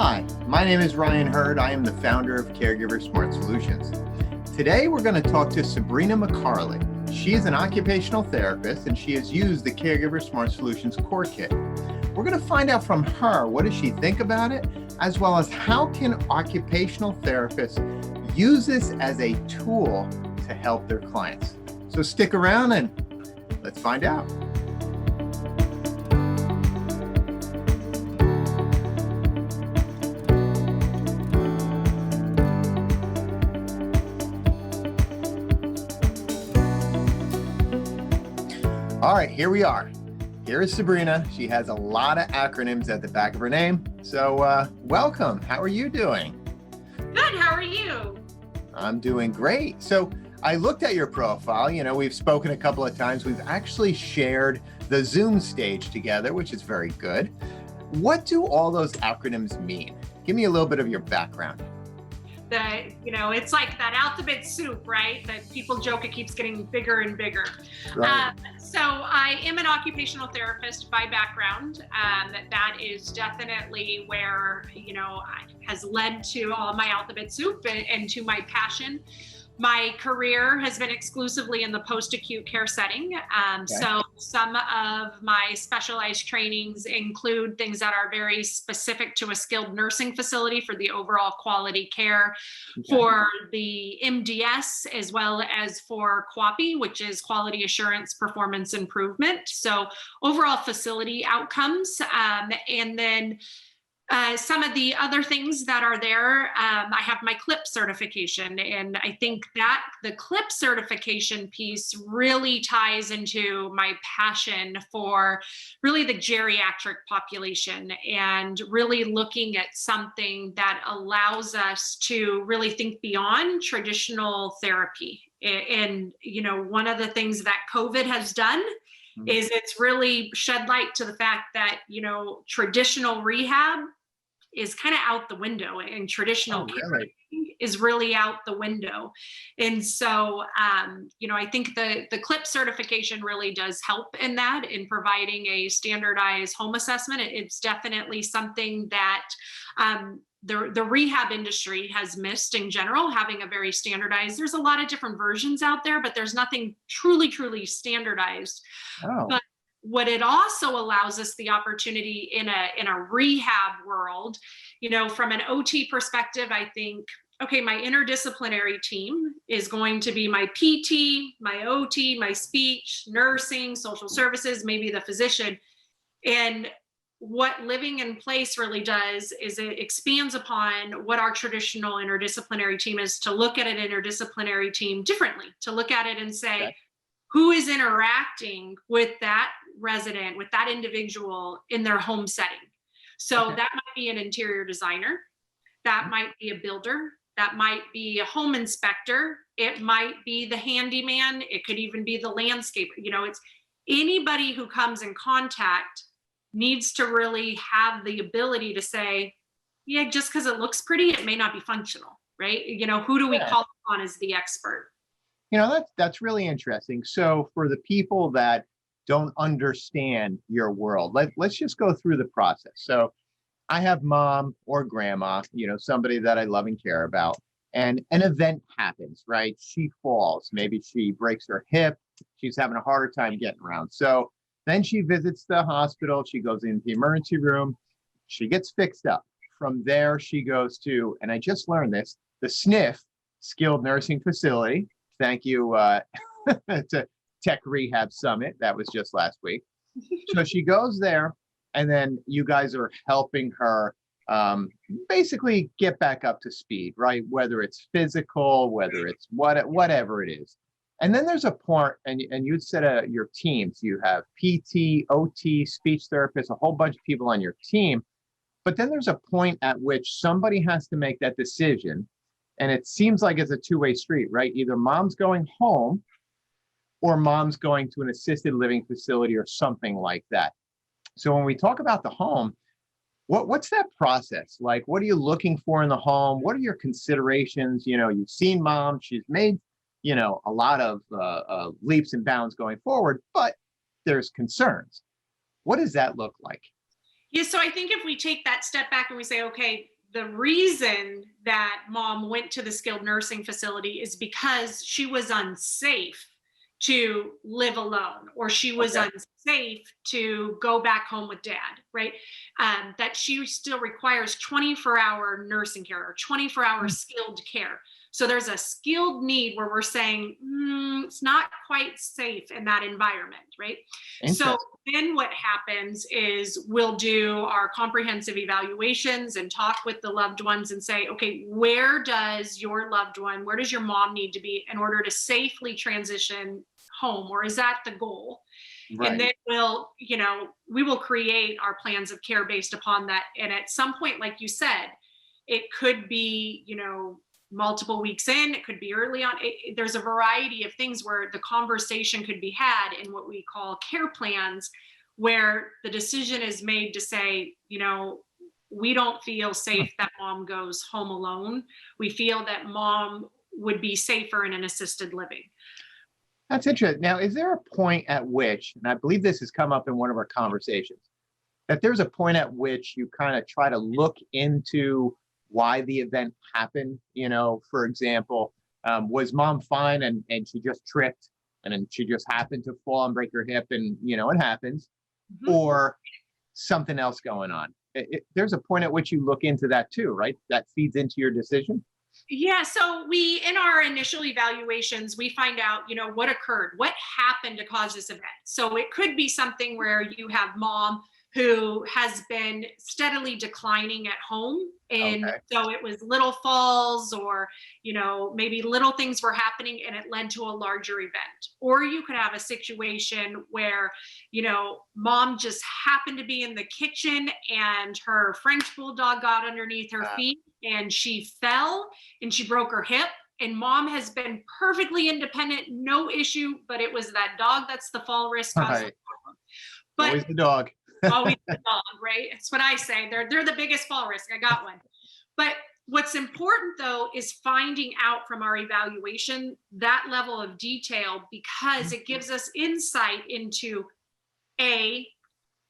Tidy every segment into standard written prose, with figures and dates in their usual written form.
Hi, my name is Ryan Hurd. I am the founder of Caregiver Smart Solutions. Today, we're going to talk to Sabrina McCarley. She is an occupational therapist, and she has used the Caregiver Smart Solutions Core Kit. We're going to find out from her, what does she think about it, as well as how can occupational therapists use this as a tool to help their clients. So stick around and let's find out. All right, here we are. Here is Sabrina. She has a lot of acronyms at the back of her name. So welcome. How are you doing? Good. How are you? I'm doing great. So I looked at your profile. You know, we've spoken a couple of times. We've actually shared the Zoom stage together, which is very good. What do all those acronyms mean? Give me a little bit of your background. It's like that alphabet soup, right? That people joke it keeps getting bigger and bigger. Right. So I am an occupational therapist by background. That is definitely where, has led to all my alphabet soup and to my passion. My career has been exclusively in the post-acute care setting. So some of my specialized trainings include things that are very specific to a skilled nursing facility for the overall quality care for the MDS, as well as for QAPI, which is quality assurance performance improvement. So overall facility outcomes. And then some of the other things that are there, I have my CLIP certification, and I think that the CLIP certification piece really ties into my passion for really the geriatric population and really looking at something that allows us to really think beyond traditional therapy. And, one of the things that COVID has done is it's really shed light to the fact that, traditional rehab is kind of out the window, and traditional care is really out the window. And so, I think the CLIP certification really does help in that, in providing a standardized home assessment. It's definitely something that the rehab industry has missed in general, having a very standardized. There's a lot of different versions out there, but there's nothing truly standardized. But what it also allows us the opportunity in a rehab world, from an OT perspective, I think, okay, my interdisciplinary team is going to be my PT, my OT, my speech, nursing, social services, maybe the physician. And what living in place really does is it expands upon what our traditional interdisciplinary team is, to look at an interdisciplinary team differently, to look at it and say, who is interacting with that resident, with that individual in their home setting. So that might be an interior designer, that might be a builder, that might be a home inspector, it might be the handyman, it could even be the landscaper. It's anybody who comes in contact needs to really have the ability to say, yeah, just because it looks pretty, it may not be functional, right? Who do we call upon as the expert? That's really interesting. So for the people that don't understand your world, let's just go through the process. So I have mom or grandma, somebody that I love and care about, and an event happens, right? She falls, maybe she breaks her hip, she's having a harder time getting around. So then she visits the hospital, she goes into the emergency room, she gets fixed up. From there, she goes to, and I just learned this, the SNF, Skilled Nursing Facility. Thank you to Tech Rehab Summit. That was just last week. So she goes there, and then you guys are helping her basically get back up to speed, right? Whether it's physical, whether it's whatever it is. And then there's a point, and you said your teams, you have PT, OT, speech therapists, a whole bunch of people on your team. But then there's a point at which somebody has to make that decision. And it seems like it's a two-way street, right? Either mom's going home or mom's going to an assisted living facility or something like that. So when we talk about the home, what's that process like? What are you looking for in the home? What are your considerations? You've seen mom, she's made, a lot of leaps and bounds going forward, but there's concerns. What does that look like? Yeah, so I think if we take that step back and we say, okay, the reason that mom went to the skilled nursing facility is because she was unsafe to live alone, or she was Okay. unsafe to go back home with dad, right? That she still requires 24-hour nursing care or 24-hour Hmm. skilled care. So there's a skilled need where we're saying it's not quite safe in that environment, right? So Interesting. then what happens is we'll do our comprehensive evaluations and talk with the loved ones and say, okay, where does your loved one, where does your mom need to be in order to safely transition home? Or is that the goal? And Right. then we will create our plans of care based upon that. And at some point, like you said, it could be, multiple weeks in, it could be early on. There's a variety of things where the conversation could be had in what we call care plans, where the decision is made to say, we don't feel safe that mom goes home alone. We feel that mom would be safer in an assisted living. That's interesting. Now, is there a point at which, and I believe this has come up in one of our conversations, that there's a point at which you kind of try to look into why the event happened? For example, was mom fine and she just tripped and then she just happened to fall and break her hip and, it happens, Mhm. or something else going on? There's a point at which you look into that too, right? That feeds into your decision. Yeah, so we, in our initial evaluations, we find out, what occurred, what happened to cause this event. So it could be something where you have mom who has been steadily declining at home. And Okay. so it was little falls, or, maybe little things were happening and it led to a larger event. Or you could have a situation where, mom just happened to be in the kitchen and her French bulldog got underneath her Uh, feet and she fell and she broke her hip, and mom has been perfectly independent, no issue, but it was that dog that's the fall risk caused the right. problem. But Always the dog. always the dog, right? It's what I say. They're the biggest fall risk. I got one. But what's important though is finding out from our evaluation that level of detail, because it gives us insight into a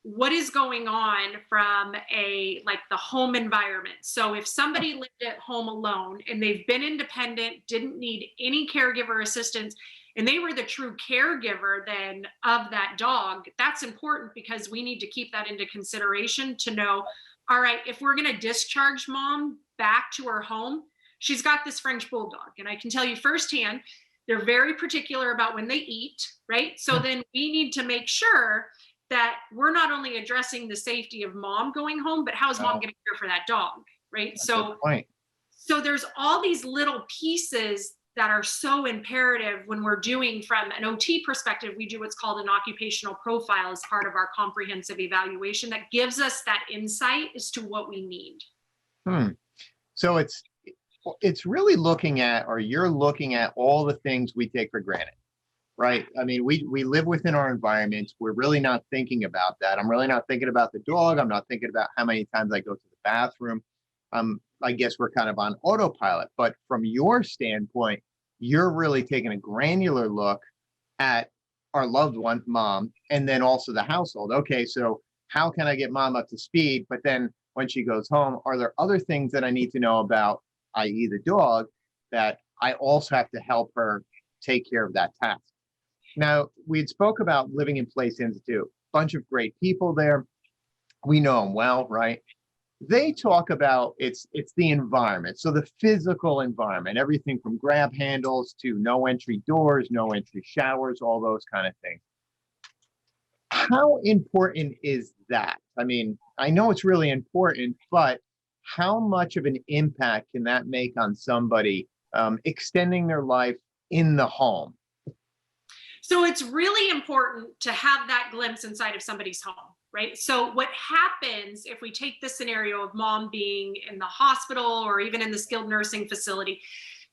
what is going on from the home environment. So if somebody lived at home alone and they've been independent, didn't need any caregiver assistance, and they were the true caregiver then of that dog, that's important because we need to keep that into consideration to know, all right, if we're going to discharge mom back to her home, she's got this French bulldog. And I can tell you firsthand, they're very particular about when they eat, right? So then we need to make sure that we're not only addressing the safety of mom going home, but how's mom Oh, going to care for that dog, right? a good point. So there's all these little pieces that are so imperative when we're doing, from an OT perspective, we do what's called an occupational profile as part of our comprehensive evaluation that gives us that insight as to what we need. Hmm. So it's really looking at, or you're looking at all the things we take for granted, right? I mean, we live within our environments. We're really not thinking about that. I'm really not thinking about the dog. I'm not thinking about how many times I go to the bathroom. I guess we're kind of on autopilot. But from your standpoint, you're really taking a granular look at our loved one, mom, and then also the household. Okay, so how can I get mom up to speed? But then when she goes home, are there other things that I need to know about, i.e., the dog, that I also have to help her take care of that task? Now, we had spoke about Living in Place Institute, bunch of great people there. We know them well, right? They talk about it's the environment. So the physical environment, everything from grab handles to no entry doors, no entry showers, all those kind of things. How important is that? I mean, I know it's really important, but how much of an impact can that make on somebody extending their life in the home? So it's really important to have that glimpse inside of somebody's home, right? So what happens if we take the scenario of mom being in the hospital or even in the skilled nursing facility?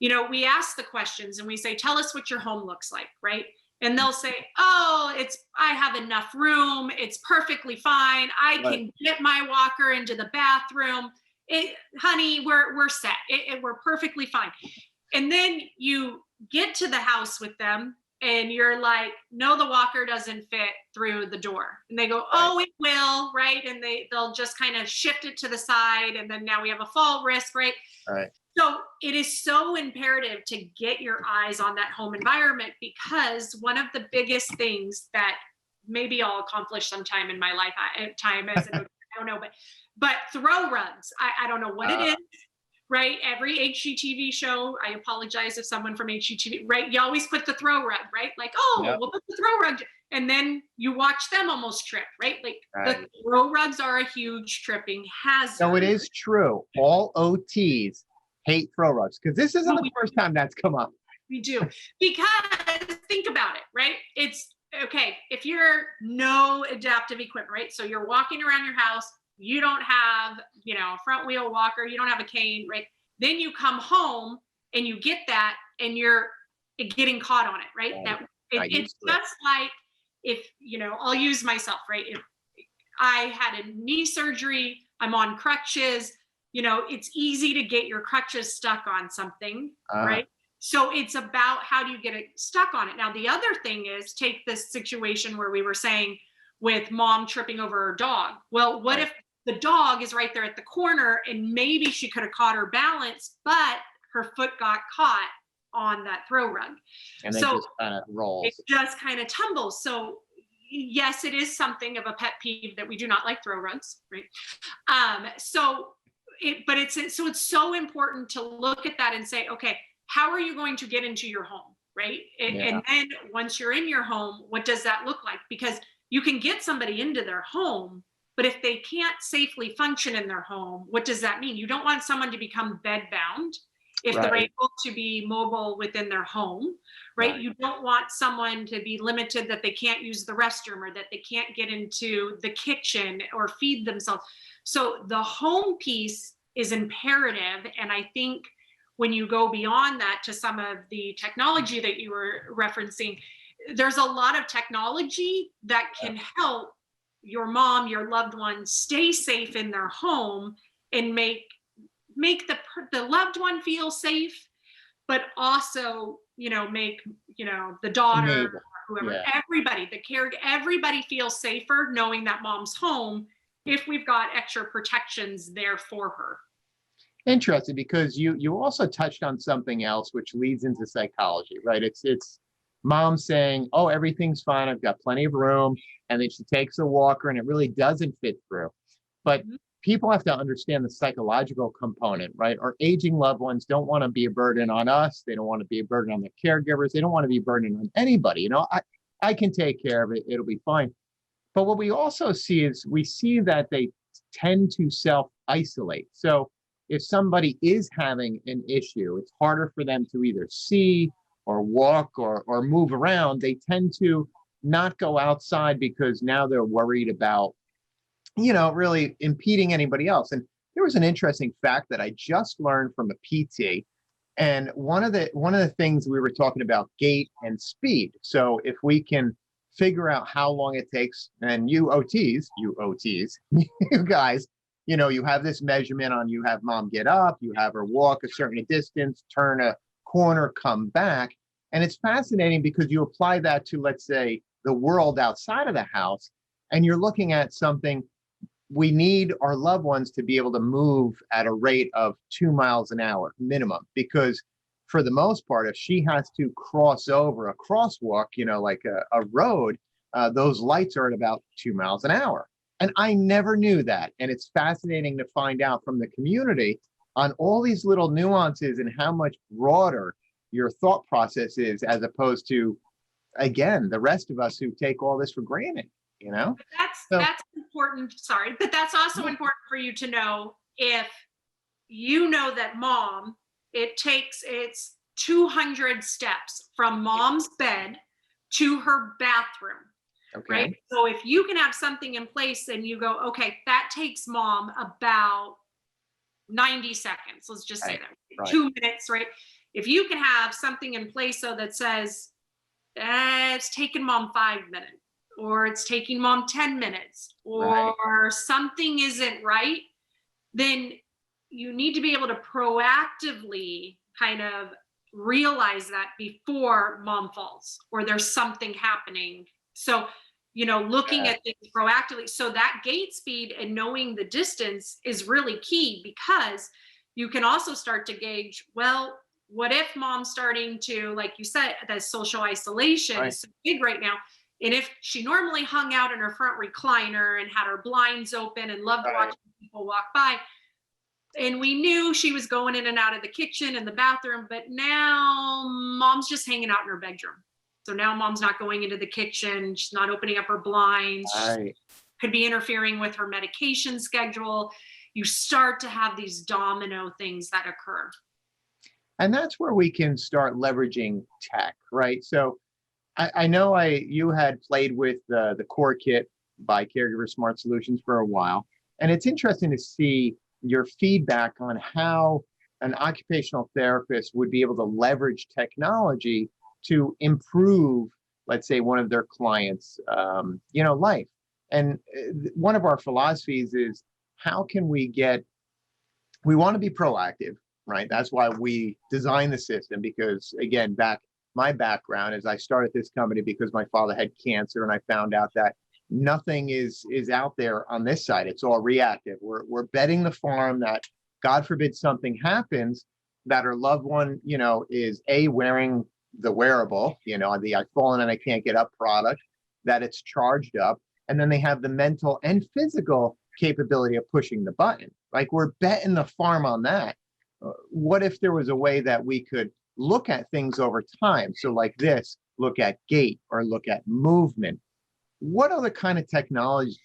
We ask the questions and we say, tell us what your home looks like, right? And they'll say, oh, I have enough room. It's perfectly fine. I Right. can get my walker into the bathroom. Honey, we're set. We're perfectly fine. And then you get to the house with them and you're like, no, the walker doesn't fit through the door. And they go, oh, it will, right? And they'll just kind of shift it to the side. And then now we have a fall risk, right? Right. So it is so imperative to get your eyes on that home environment, because one of the biggest things that maybe I'll accomplish sometime in my life, time as an, I don't know, but throw rugs. I don't know what it is. Right? Every HGTV show, I apologize if someone from HGTV, right? You always put the throw rug, right? Like, oh, Yep. we'll put the throw rug. And then you watch them almost trip, right? Like Right. the throw rugs are a huge tripping hazard. So it is true. All OTs hate throw rugs, because this isn't the first time that's come up. We do. Because think about it, right? It's okay. If you're no adaptive equipment, right? So you're walking around your house, you don't have, front wheel walker, you don't have a cane, right? Then you come home and you get that and you're getting caught on it, right? It's just like if, I'll use myself, right? If I had a knee surgery, I'm on crutches, it's easy to get your crutches stuck on something, right? So it's about how do you get it stuck on it. Now, the other thing is, take this situation where we were saying with mom tripping over her dog. Well, what if the dog is right there at the corner and maybe she could have caught her balance, but her foot got caught on that throw rug. And then just kind of rolls. It just kind of tumbles. So yes, it is something of a pet peeve that we do not like throw rugs, right? It's so important to look at that and say, okay, how are you going to get into your home, right? And then once you're in your home, what does that look like? Because you can get somebody into their home, but if they can't safely function in their home, what does that mean? You don't want someone to become bedbound if they're able to be mobile within their home, right? You don't want someone to be limited, that they can't use the restroom or that they can't get into the kitchen or feed themselves. So the home piece is imperative. And I think when you go beyond that to some of the technology that you were referencing, there's a lot of technology that can help your mom, your loved one, stay safe in their home and make the loved one feel safe, but also, make, the daughter, or whoever, everybody feels safer knowing that mom's home, if we've got extra protections there for her. Interesting, because you also touched on something else which leads into psychology, right? It's mom saying, oh, everything's fine, I've got plenty of room, and then she takes a walker and it really doesn't fit through. But people have to understand the psychological component, right? Our aging loved ones don't want to be a burden on us. They don't want to be a burden on the caregivers. They don't want to be a burden on anybody. I can take care of it. It'll be fine. But what we also see is we see that they tend to self-isolate. So if somebody is having an issue, it's harder for them to either see or walk or move around. They tend to not go outside because now they're worried about, really impeding anybody else. And there was an interesting fact that I just learned from a PT. And one of the things we were talking about, gait and speed. So if we can figure out how long it takes, and you OTs, you guys, you have this measurement on, you have mom get up, you have her walk a certain distance, turn a corner, come back. And it's fascinating because you apply that to, let's say, the world outside of the house, and you're looking at something. We need our loved ones to be able to move at a rate of 2 miles an hour minimum, because for the most part, if she has to cross over a crosswalk, like a road, those lights are at about 2 miles an hour. And I never knew that. And it's fascinating to find out from the community on all these little nuances and how much broader your thought process is, as opposed to, again, the rest of us who take all this for granted, That's important. Sorry, but that's also important for you to know. If you know that mom, it's 200 steps from mom's bed to her bathroom. Okay. Right. So if you can have something in place and you go, okay, that takes mom about 90 seconds. Let's just say that 2 minutes, right? If you can have something in place so that says, it's taking mom 5 minutes, or it's taking mom 10 minutes, or something isn't right, then you need to be able to proactively kind of realize that before mom falls or there's something happening. So, looking at things proactively. So that gait speed and knowing the distance is really key, because you can also start to gauge, well, what if mom's starting to, like you said, that social isolation Right. is so big right now. And if she normally hung out in her front recliner and had her blinds open and loved Right. watching people walk by, and we knew she was going in and out of the kitchen and the bathroom, but now mom's just hanging out in her bedroom. So now mom's not going into the kitchen. She's not opening up her blinds. She Right. could be interfering with her medication schedule. You start to have these domino things that occur. And that's where we can start leveraging tech, right? So I know you had played with the core kit by Caregiver Smart Solutions for a while. And it's interesting to see your feedback on how an occupational therapist would be able to leverage technology to improve, let's say, one of their clients' life. And one of our philosophies is, how can we want to be proactive, right? That's why we designed the system, because again, my background is I started this company because my father had cancer, and I found out that nothing is out there on this side. It's all reactive. We're betting the farm that, God forbid something happens, that our loved one, is wearing the wearable, the I've fallen and I can't get up product, that it's charged up, and then they have the mental and physical capability of pushing the button. Like, we're betting the farm on that. What if there was a way that we could look at things over time? So like this, look at gait or look at movement. What other kind of technologies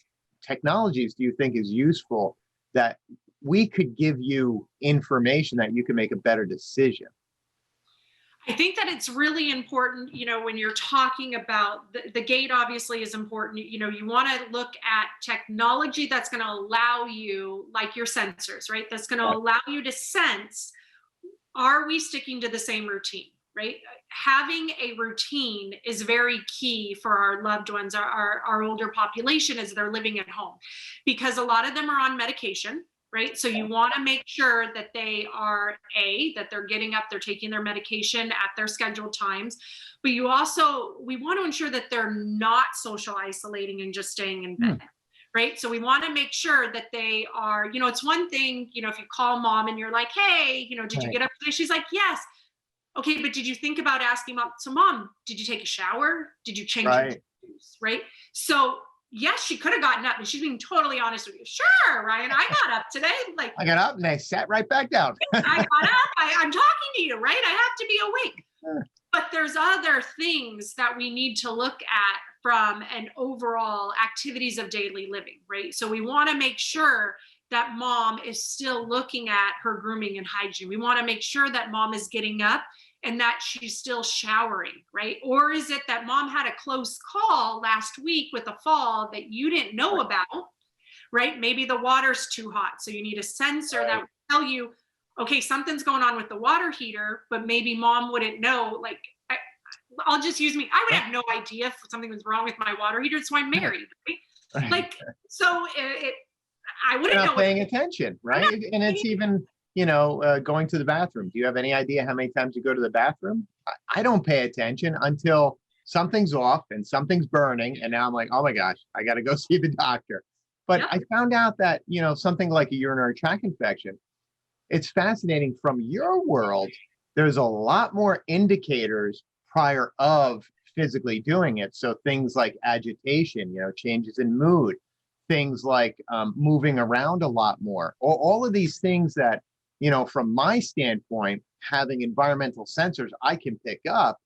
do you think is useful that we could give you information that you can make a better decision? I think that it's really important, when you're talking about the gate, obviously is important. You want to look at technology that's going to allow you, like your sensors, right? That's going to allow you to sense, are we sticking to the same routine, right? Having a routine is very key for our loved ones, our older population, as they're living at home, because a lot of them are on medication. Right. So you want to make sure that they are that they're getting up, they're taking their medication at their scheduled times. But we want to ensure that they're not social isolating and just staying in bed. Right. So we want to make sure that they are, it's one thing, if you call mom and you're like, hey, did you get up today? She's like, yes. Okay. But did you think about asking mom? So mom, did you take a shower? Did you change your shoes? Right. So yes, she could have gotten up, and she's being totally honest with you. Sure, Ryan, I got up today. Like, I got up and I sat right back down. I got up. I'm talking to you, right? I have to be awake. But there's other things that we need to look at from an overall activities of daily living, right? So we want to make sure that mom is still looking at her grooming and hygiene. We want to make sure that mom is getting up and that she's still showering, right? Or is it that mom had a close call last week with a fall that you didn't know about, right? Maybe the water's too hot. So you need a sensor that will tell you, okay, something's going on with the water heater, but maybe mom wouldn't know. Like, I'll just use me. I would have no idea if something was wrong with my water heater. So I'm married, right? Like, so I wouldn't know. You're not paying attention, right? And it's even, going to the bathroom. Do you have any idea how many times you go to the bathroom? I don't pay attention until something's off and something's burning. And now I'm like, oh my gosh, I got to go see the doctor. But I found out that, something like a urinary tract infection, it's fascinating from your world. There's a lot more indicators prior of physically doing it. So things like agitation, changes in mood, things like moving around a lot more, all of these things that, from my standpoint, having environmental sensors, I can pick up,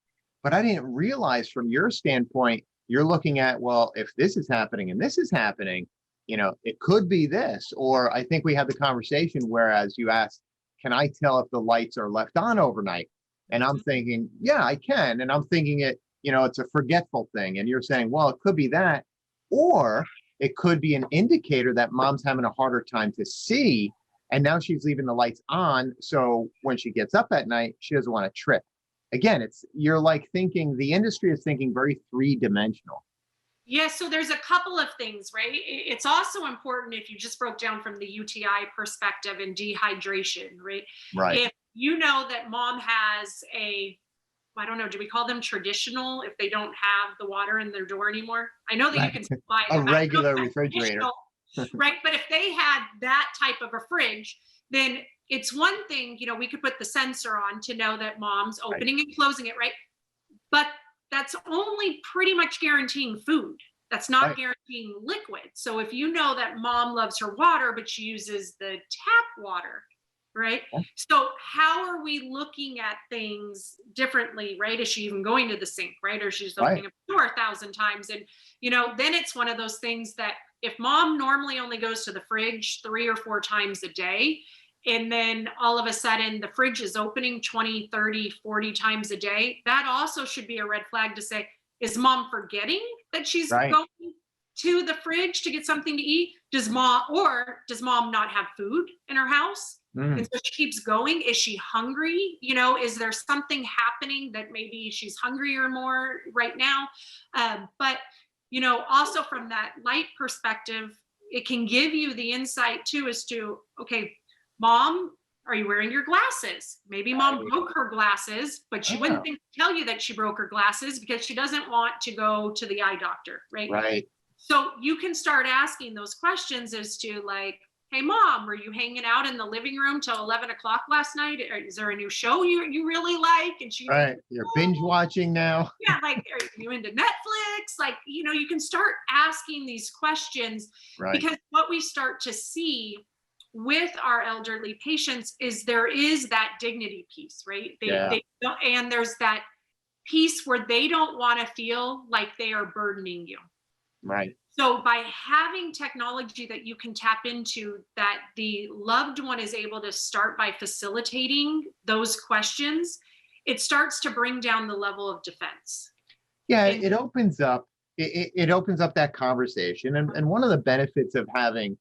but I didn't realize from your standpoint, you're looking at, well, if this is happening and this is happening, it could be this. Or I think we had the conversation, whereas you asked, can I tell if the lights are left on overnight? And I'm thinking, yeah, I can. And I'm thinking it's a forgetful thing. And you're saying, well, it could be that, or it could be an indicator that mom's having a harder time to see. And now she's leaving the lights on. So when she gets up at night, she doesn't want to trip. Again, you're like thinking, the industry is thinking very three-dimensional. Yeah, so there's a couple of things, right? It's also important, if you just broke down from the UTI perspective and dehydration, right? Right. If you know that mom has I don't know, do we call them traditional if they don't have the water in their door anymore? I know that you Right. can supply A them. I don't know if regular that's refrigerator. traditional, right? But if they had that type of a fridge, then it's one thing, we could put the sensor on to know that mom's Right. opening and closing it, right? But that's only pretty much guaranteeing food. That's not Right. guaranteeing liquid. So if you know that mom loves her water, but she uses the tap water, right? Yeah. So how are we looking at things differently, right? Is she even going to the sink, right? Or she's Right. opening up the door 1,000 times? And, then it's one of those things that if mom normally only goes to the fridge 3 or 4 times a day, and then all of a sudden the fridge is opening 20, 30, 40 times a day, that also should be a red flag to say, is mom forgetting that she's Right. going to the fridge to get something to eat? Does mom not have food in her house? Mm. And so she keeps going. Is she hungry? Is there something happening that maybe she's hungrier more right now? But also from that light perspective, it can give you the insight too as to, okay, mom, are you wearing your glasses? Maybe mom Right. broke her glasses, but she wouldn't Oh, think to tell you that she broke her glasses because she doesn't want to go to the eye doctor, right? right. So you can start asking those questions as to like, hey mom, were you hanging out in the living room till 11 o'clock last night? Or is there a new show you really like? And she's Right. like, You're "Oh." binge watching now. Yeah, like, are you into Netflix? Like, you can start asking these questions Right. because what we start to see with our elderly patients is there is that dignity piece, right? Yeah. They don't, and there's that piece where they don't want to feel like they are burdening you. Right. So by having technology that you can tap into, that the loved one is able to start by facilitating those questions, it starts to bring down the level of defense. Yeah, And it opens up it opens up that conversation. And one of the benefits of having,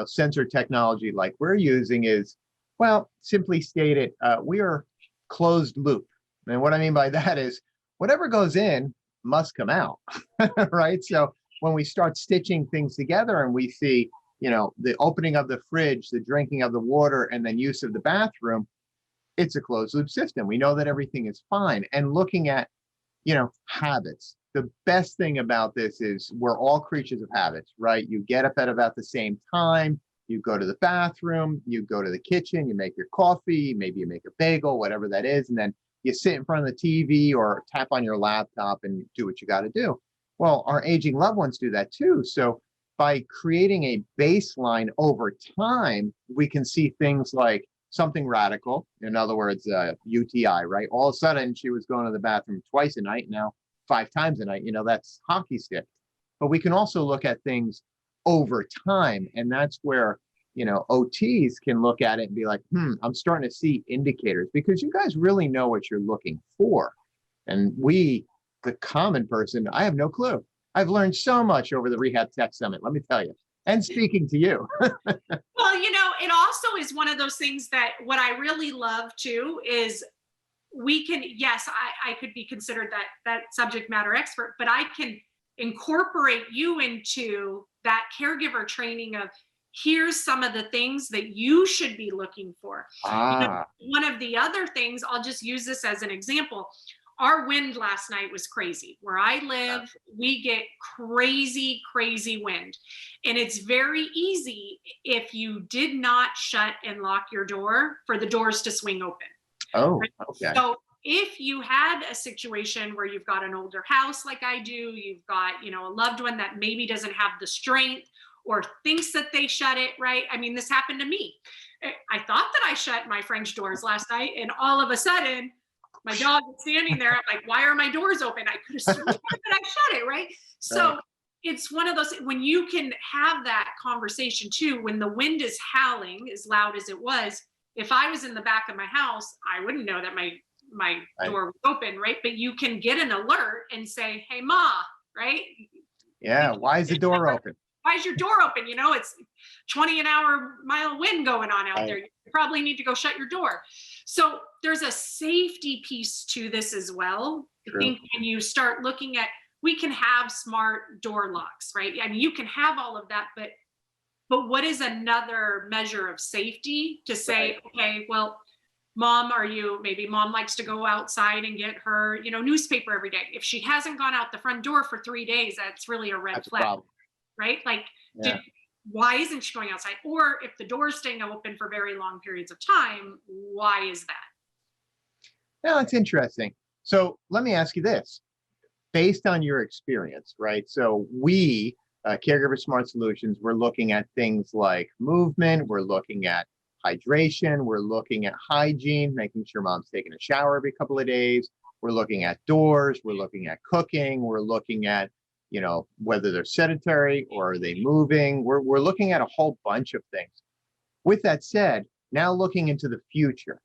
sensor technology like we're using is, well, simply stated, we are closed loop. And what I mean by that is whatever goes in must come out. Right. So when we start stitching things together and we see, the opening of the fridge, the drinking of the water, and then use of the bathroom, it's a closed loop system. We know that everything is fine. And looking at, habits. The best thing about this is we're all creatures of habits, right? You get up at about the same time, you go to the bathroom, you go to the kitchen, you make your coffee, maybe you make a bagel, whatever that is, and then you sit in front of the TV or tap on your laptop and do what you got to do. Well, our aging loved ones do that too. So by creating a baseline over time, we can see things like something radical. In other words, UTI, right? All of a sudden, she was going to the bathroom twice a night, now 5 times a night. That's hockey stick. But we can also look at things over time. And that's where, OTs can look at it and be like, I'm starting to see indicators because you guys really know what you're looking for. And we, the common person, I have no clue. I've learned so much over the Rehab Tech Summit, let me tell you. And speaking to you. well, it also is one of those things that what I really love too is we can, yes, I could be considered that subject matter expert, but I can incorporate you into that caregiver training of here's some of the things that you should be looking for. One of the other things, I'll just use this as an example. Our wind last night was crazy. Where I live, we get crazy, crazy wind. And it's very easy if you did not shut and lock your door for the doors to swing open. Oh, Right? okay. So if you had a situation where you've got an older house like I do, you've got, a loved one that maybe doesn't have the strength or thinks that they shut it, right? I mean, this happened to me. I thought that I shut my French doors last night, and all of a sudden, my dog is standing there. I'm like, why are my doors open? I could have sworn that I shut it, right? So Right. it's one of those, when you can have that conversation too, when the wind is howling as loud as it was, if I was in the back of my house, I wouldn't know that my Right. door was open, right? But you can get an alert and say, hey, Ma, right? Yeah. Why is the door open? Why is your door open? It's 20-mile wind going on out Right. there. You probably need to go shut your door. So there's a safety piece to this as well. True. I think when you start looking at, we can have smart door locks, right? I mean, you can have all of that, but what is another measure of safety to say, Right. okay, well, maybe mom likes to go outside and get her, newspaper every day. If she hasn't gone out the front door for 3 days, that's really a red That's a flag, problem. right? Like, Yeah. why isn't she going outside? Or if the door is staying open for very long periods of time, why is that? Now, it's interesting. So let me ask you this, based on your experience, right? So we, Caregiver Smart Solutions, we're looking at things like movement, we're looking at hydration, we're looking at hygiene, making sure mom's taking a shower every couple of days. We're looking at doors, we're looking at cooking, we're looking at, whether they're sedentary or are they moving. We're looking at a whole bunch of things. With that said, now looking into the future,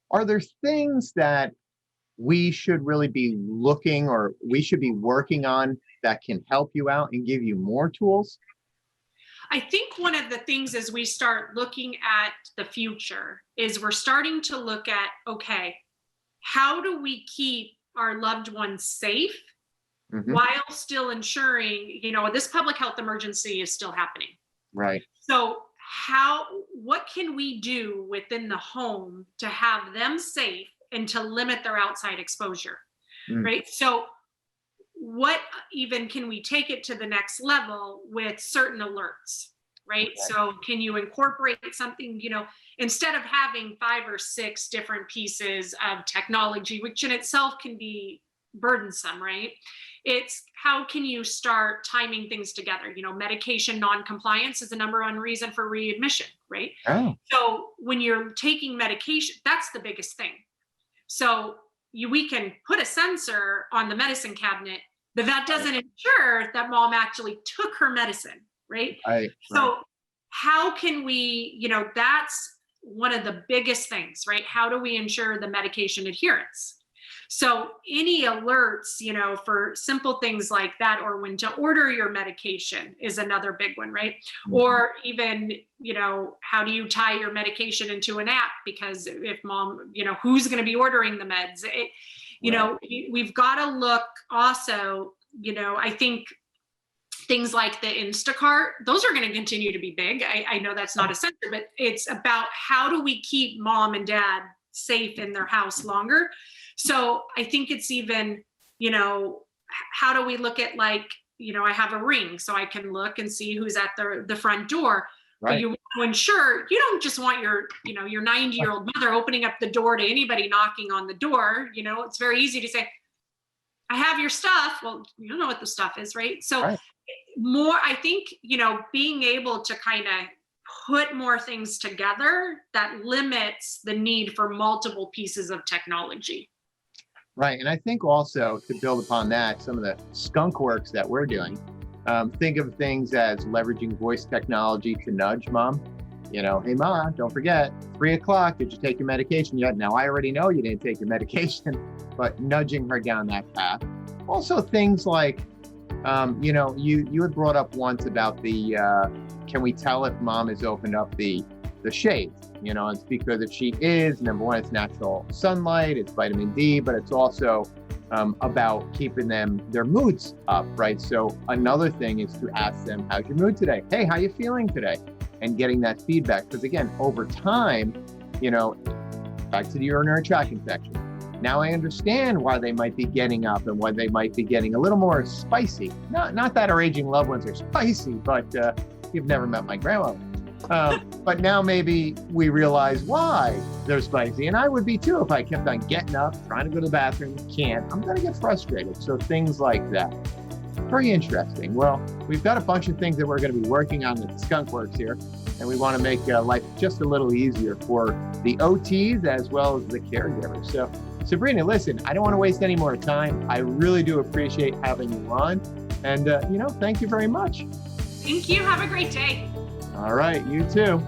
are there things that we should really be looking or we should be working on that can help you out and give you more tools? I think one of the things as we start looking at the future is we're starting to look at, okay, how do we keep our loved ones safe while still ensuring, this public health emergency is still happening. Right. So what can we do within the home to have them safe and to limit their outside exposure, right? So what even can we take it to the next level with certain alerts, right? Okay. So can you incorporate something, instead of having 5 or 6 different pieces of technology, which in itself can be burdensome, right? It's how can you start timing things together? Medication non-compliance is the number one reason for readmission, right? Oh. So when you're taking medication, that's the biggest thing. So we can put a sensor on the medicine cabinet, but that doesn't ensure that mom actually took her medicine, right? So how can we, that's one of the biggest things, right? How do we ensure the medication adherence? So any alerts, for simple things like that, or when to order your medication is another big one, right? Or even, how do you tie your medication into an app? Because if mom, who's going to be ordering the meds? We've got to look also, I think things like the Instacart, those are going to continue to be big. I know that's not a center, but it's about how do we keep mom and dad safe in their house longer? So I think it's even, how do we look at I have a ring so I can look and see who's at the front door. Right. But you want to ensure you don't just want your 90-year-old mother opening up the door to anybody knocking on the door. It's very easy to say, I have your stuff. Well, you don't know what the stuff is, right? So more, I think, being able to kind of put more things together that limits the need for multiple pieces of technology. Right. And I think also to build upon that, some of the skunk works that we're doing, think of things as leveraging voice technology to nudge mom. Hey, Ma, don't forget, 3:00, did you take your medication yet? Now, I already know you didn't take your medication, but nudging her down that path. Also, things like, you had brought up once about can we tell if mom has opened up the shades? It's because if she is, number one, it's natural sunlight, it's vitamin D, but it's also about keeping their moods up, right? So another thing is to ask them, how's your mood today? Hey, how you feeling today? And getting that feedback. Because again, over time, back to the urinary tract infection. Now I understand why they might be getting up and why they might be getting a little more spicy. Not that our aging loved ones are spicy, but you've never met my grandmother. But now maybe we realize why they're spicy. And I would be too if I kept on getting up, trying to go to the bathroom, can't. I'm going to get frustrated. So things like that. Very interesting. Well, we've got a bunch of things that we're going to be working on at Skunk Works here. And we want to make life just a little easier for the OTs as well as the caregivers. So Sabrina, listen, I don't want to waste any more time. I really do appreciate having you on. And, thank you very much. Thank you. Have a great day. All right, you too.